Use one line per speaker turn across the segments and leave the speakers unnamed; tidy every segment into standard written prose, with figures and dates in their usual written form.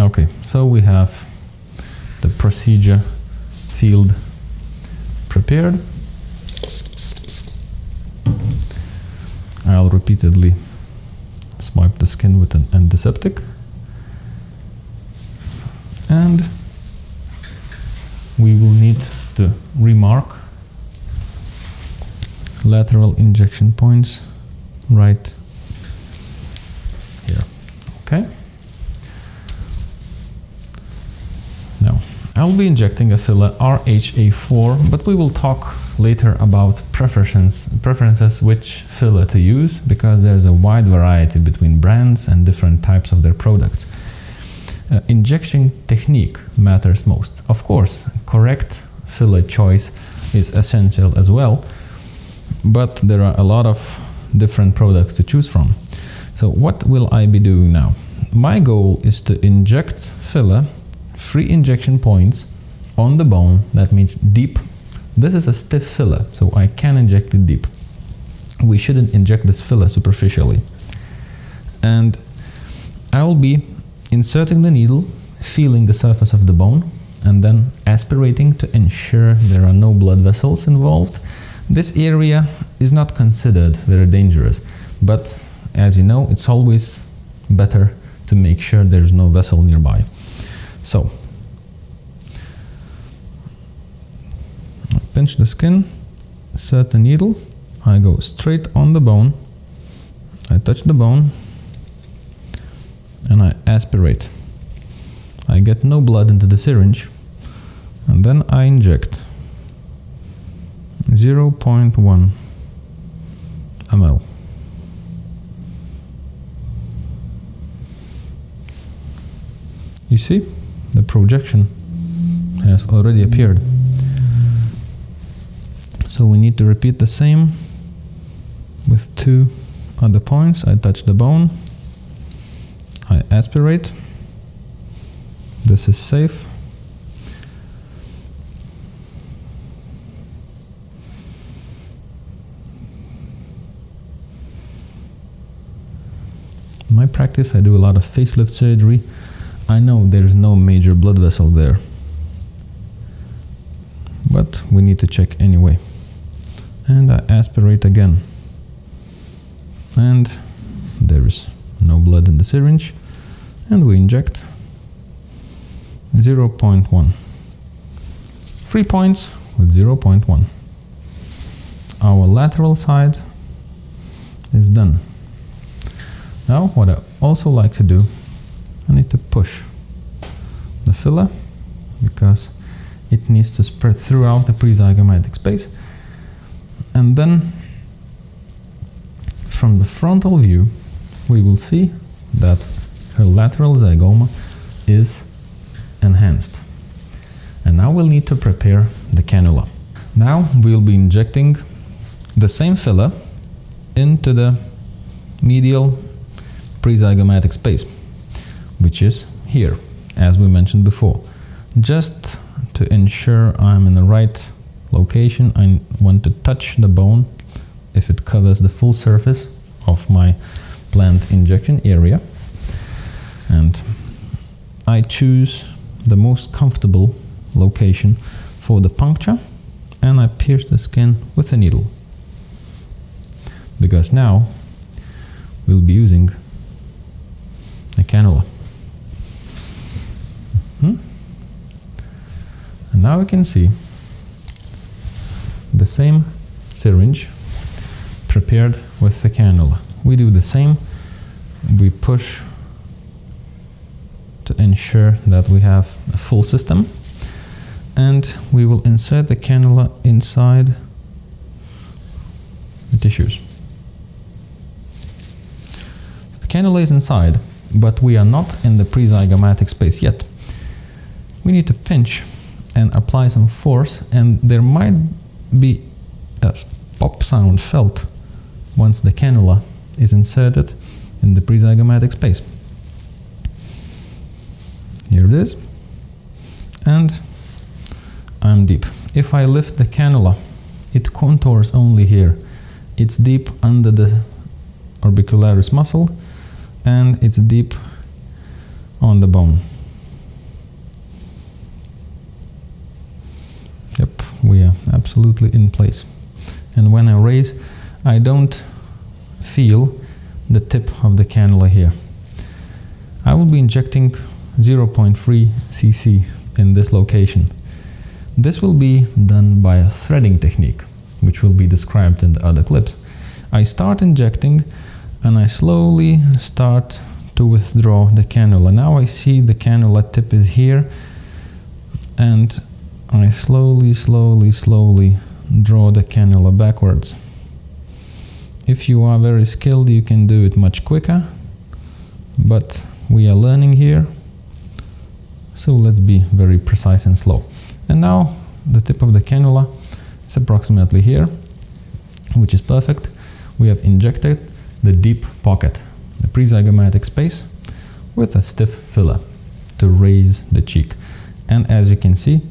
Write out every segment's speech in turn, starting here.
Okay, so we have the procedure field prepared. I'll repeatedly swipe the skin with an antiseptic, and we will need to remark lateral injection points right here. Okay. Now, I'll be injecting a filler RHA4, but we will talk later about preferences which filler to use, because there's a wide variety between brands and different types of their products. Injection technique matters most. Of course, correct filler choice is essential as well, but there are a lot of different products to choose from. So what will I be doing now? My goal is to inject filler, 3 injection points on the bone, that means deep. This is a stiff filler, so I can inject it deep. We shouldn't inject this filler superficially. And I will be inserting the needle, feeling the surface of the bone, and then aspirating to ensure there are no blood vessels involved. This area is not considered very dangerous, but as you know, it's always better to make sure there's no vessel nearby. So, I pinch the skin, insert the needle, I go straight on the bone, I touch the bone, and I aspirate. I get no blood into the syringe, and then I inject 0.1 ml. You see, the projection has already appeared. So we need to repeat the same with 2 other points. I touch the bone, I aspirate. This is safe. In my practice, I do a lot of facelift surgery. I know there's no major blood vessel there, but we need to check anyway. And I aspirate again, and there is no blood in the syringe, and we inject 0.1. 3 points with 0.1. Our lateral side is done. Now, what I also like to do, I need to push the filler because it needs to spread throughout the prezygomatic space. And then from the frontal view, we will see that her lateral zygoma is enhanced. And now we'll need to prepare the cannula. Now we'll be injecting the same filler into the medial prezygomatic space, which is here, as we mentioned before. Just to ensure I'm in the right location, I want to touch the bone if it covers the full surface of my planned injection area. And I choose the most comfortable location for the puncture, and I pierce the skin with a needle. Because now we'll be using a cannula. And now we can see the same syringe prepared with the cannula. We do the same. We push to ensure that we have a full system, and we will insert the cannula inside the tissues. The cannula is inside, but we are not in the prezygomatic space yet. We need to pinch and apply some force, and there might be a pop sound felt once the cannula is inserted in the prezygomatic space. Here it is, and I'm deep. If I lift the cannula, it contours only here. It's deep under the orbicularis muscle, and it's deep on the bone. absolutely in place. And when I raise, I don't feel the tip of the cannula here. I will be injecting 0.3 cc in this location. This will be done by a threading technique, which will be described in the other clips. I start injecting and I slowly start to withdraw the cannula. Now I see the cannula tip is here, and I slowly draw the cannula backwards. If you are very skilled, you can do it much quicker, but we are learning here, so let's be very precise and slow. And now the tip of the cannula is approximately here, which is perfect. We have injected the deep pocket, the prezygomatic space, with a stiff filler to raise the cheek. And as you can see,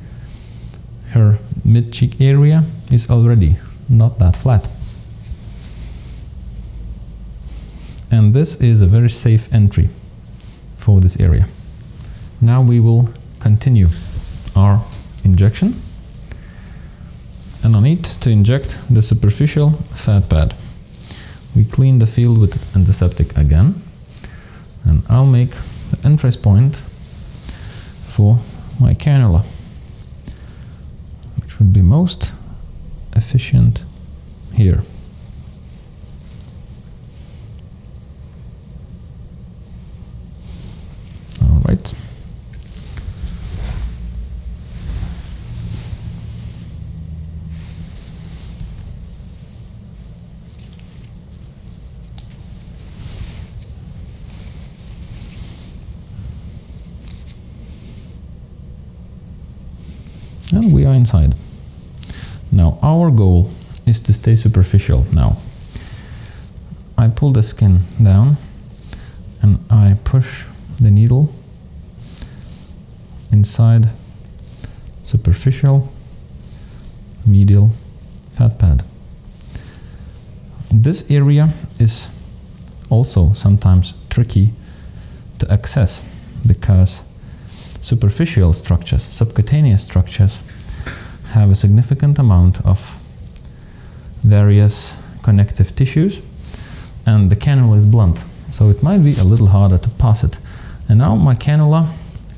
her mid-cheek area is already not that flat. And this is a very safe entry for this area. Now we will continue our injection, and I need to inject the superficial fat pad. We clean the field with antiseptic again, and I'll make the entrance point for my cannula, which would be most efficient here. All right. And we are inside. Now our goal is to stay superficial. Now I pull the skin down and I push the needle inside superficial medial fat pad. This area is also sometimes tricky to access because superficial structures, subcutaneous structures, have a significant amount of various connective tissues, and the cannula is blunt, so it might be a little harder to pass it. And now my cannula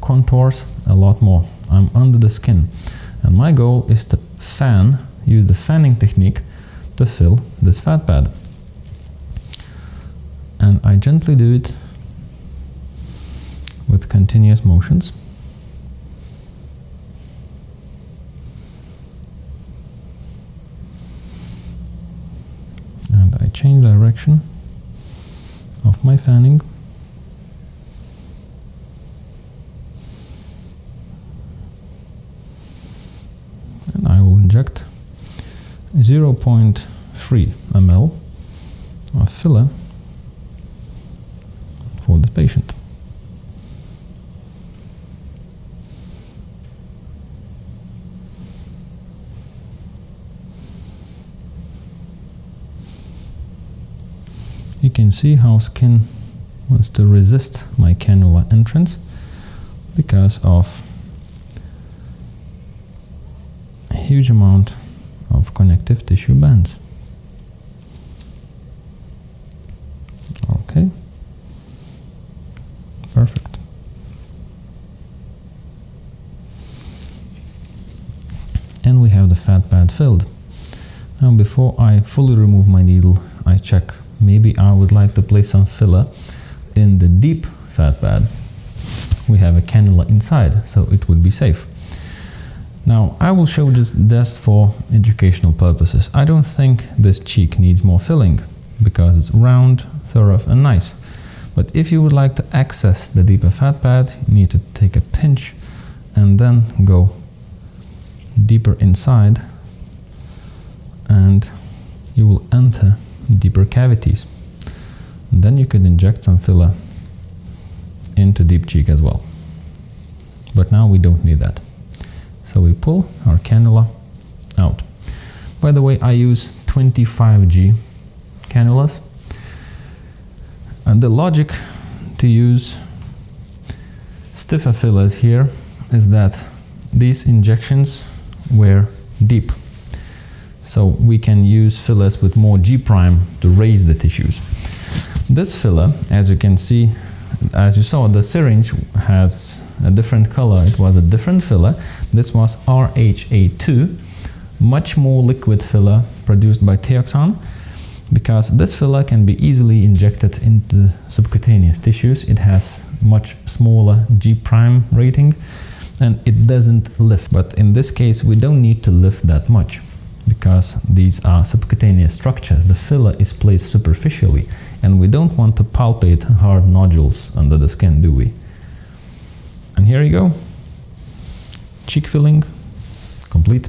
contours a lot more. I'm under the skin, and my goal is to use the fanning technique to fill this fat pad. And I gently do it with continuous motions. And I change direction of my fanning. And I will inject 0.3 ml of filler for the patient. You can see how skin wants to resist my cannula entrance because of a huge amount of connective tissue bands. Okay, perfect. And we have the fat pad filled. Now before I fully remove my needle, I check. Maybe I would like to place some filler in the deep fat pad. We have a cannula inside, so it would be safe. Now I will show this just for educational purposes. I don't think this cheek needs more filling because it's round, thorough and nice. But if you would like to access the deeper fat pad, you need to take a pinch and then go deeper inside, and you will enter deeper cavities. And then you could inject some filler into deep cheek as well. But now we don't need that. So we pull our cannula out. By the way, I use 25G cannulas. And the logic to use stiffer fillers here is that these injections were deep. So we can use fillers with more G' to raise the tissues. This filler, as you can see, as you saw, the syringe has a different color. It was a different filler. This was RHA2, much more liquid filler produced by Teoxan, because this filler can be easily injected into subcutaneous tissues. It has much smaller G' rating and it doesn't lift. But in this case, we don't need to lift that much because these are subcutaneous structures. The filler is placed superficially and we don't want to palpate hard nodules under the skin, do we? And here you go. Cheek filling complete.